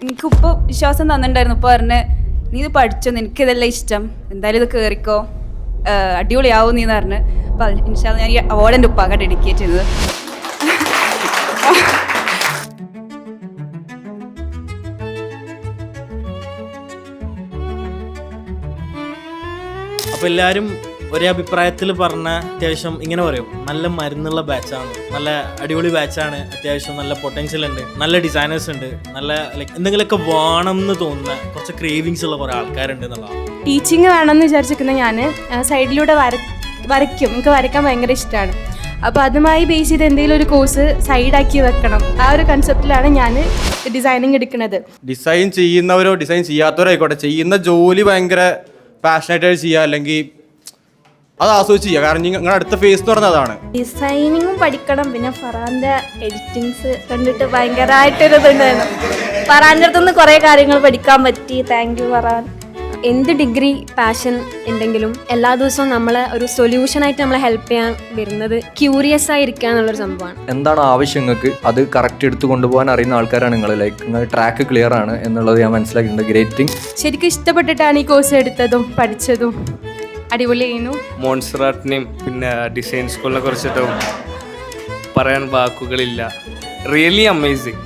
എനിക്കിപ്പോൾ വിശ്വാസം തന്നിട്ടുണ്ടായിരുന്നു. ഇപ്പോൾ പറഞ്ഞ് നീ ഇത് പഠിച്ചോ, നിനക്കിതെല്ലാം ഇഷ്ടം, എന്തായാലും ഇത് കയറിക്കോ, അടിപൊളിയാവും നീന്ന് പറഞ്ഞ്. അപ്പോൾ ഇൻഷാ അല്ലാഹ് ഞാൻ ഈ അവാർഡ് എൻ്റെ ഉപ്പാക്കാണ് ഡെഡിക്കേറ്റ് ചെയ്തത്. അപ്പോൾ എല്ലാവരും ഒരേ അഭിപ്രായത്തിൽ പറഞ്ഞ അത്യാവശ്യം ഇങ്ങനെ പറയും, നല്ല മരുന്നുള്ള ബാച്ചാണ്, നല്ല അടിപൊളി ബാച്ചാണ്, അത്യാവശ്യം നല്ല പൊട്ടൻഷ്യൽ ഉണ്ട്, നല്ല ഡിസൈനേഴ്സ് ഉണ്ട്, നല്ല ലൈക്ക് എന്തെങ്കിലുമൊക്കെ വേണം എന്ന് തോന്നുന്ന കുറച്ച് ക്രേവിങ്സ് ഉള്ള കുറേ ആൾക്കാരുണ്ട് എന്നുള്ളതാണ്. ടീച്ചിങ് വേണമെന്ന് വിചാരിച്ചിരിക്കുന്ന ഞാൻ സൈഡിലൂടെ വരയ്ക്കും. എനിക്ക് വരയ്ക്കാൻ ഭയങ്കര ഇഷ്ടമാണ്. അപ്പോൾ അതുമായി ബേസ് ചെയ്ത് എന്തെങ്കിലും ഒരു കോഴ്സ് സൈഡാക്കി വെക്കണം. ആ ഒരു കൺസെപ്റ്റിലാണ് ഞാൻ ഡിസൈനിങ് എടുക്കുന്നത്. ഡിസൈൻ ചെയ്യുന്നവരോ ഡിസൈൻ ചെയ്യാത്തവരോ ആയിക്കോട്ടെ, ചെയ്യുന്ന ജോലി ഭയങ്കര പാഷനേറ്റായിട്ട് ചെയ്യുക, അല്ലെങ്കിൽ അത് ആസ്വദിച്ച് ചെയ്യുക. കാരണം നിങ്ങളുടെ അടുത്ത ഫേസ് എന്ന് പറഞ്ഞാൽ അതാണ്. ഡിസൈനിങ്ങും പഠിക്കണം. പിന്നെ ഫറാൻ്റെ എഡിറ്റിങ്സ് കണ്ടിട്ട് ഭയങ്കരമായിട്ടൊരിതുണ്ടായിരുന്നു. ഫറാൻ്റെ അടുത്തുനിന്ന് കുറേ കാര്യങ്ങൾ പഠിക്കാൻ പറ്റി. Thank you Faran. എന്ത് ഡിഗ്രി പാഷൻ ഉണ്ടെങ്കിലും എല്ലാ ദിവസവും നമ്മളെ ഒരു സൊല്യൂഷനായിട്ട് നമ്മളെ ഹെൽപ്പ് ചെയ്യാൻ വരുന്നത് ക്യൂരിയസ് ആയിരിക്കുക എന്നുള്ളൊരു സംഭവമാണ്. എന്താണ് ആവശ്യം നിങ്ങൾക്ക്, അത് കറക്റ്റ് എടുത്ത് കൊണ്ടുപോകാൻ അറിയുന്ന ആൾക്കാരാണ് നിങ്ങൾ. ലൈക്ക് നിങ്ങൾ ട്രാക്ക് ക്ലിയർ ആണ് എന്നുള്ളത് ഞാൻ മനസ്സിലാക്കിയിട്ടുണ്ട്. Great thing. ശരിക്കും ഇഷ്ടപ്പെട്ടിട്ടാണ് ഈ കോഴ്സ് എടുത്തതും പഠിച്ചതും. അടിപൊളിയായിരുന്നു. മോൺസറാട്ടിനെയും പിന്നെ ഡിസൈൻ സ്കൂളിനെ കുറിച്ചിട്ടും പറയാൻ വാക്കുകളില്ല. Really amazing.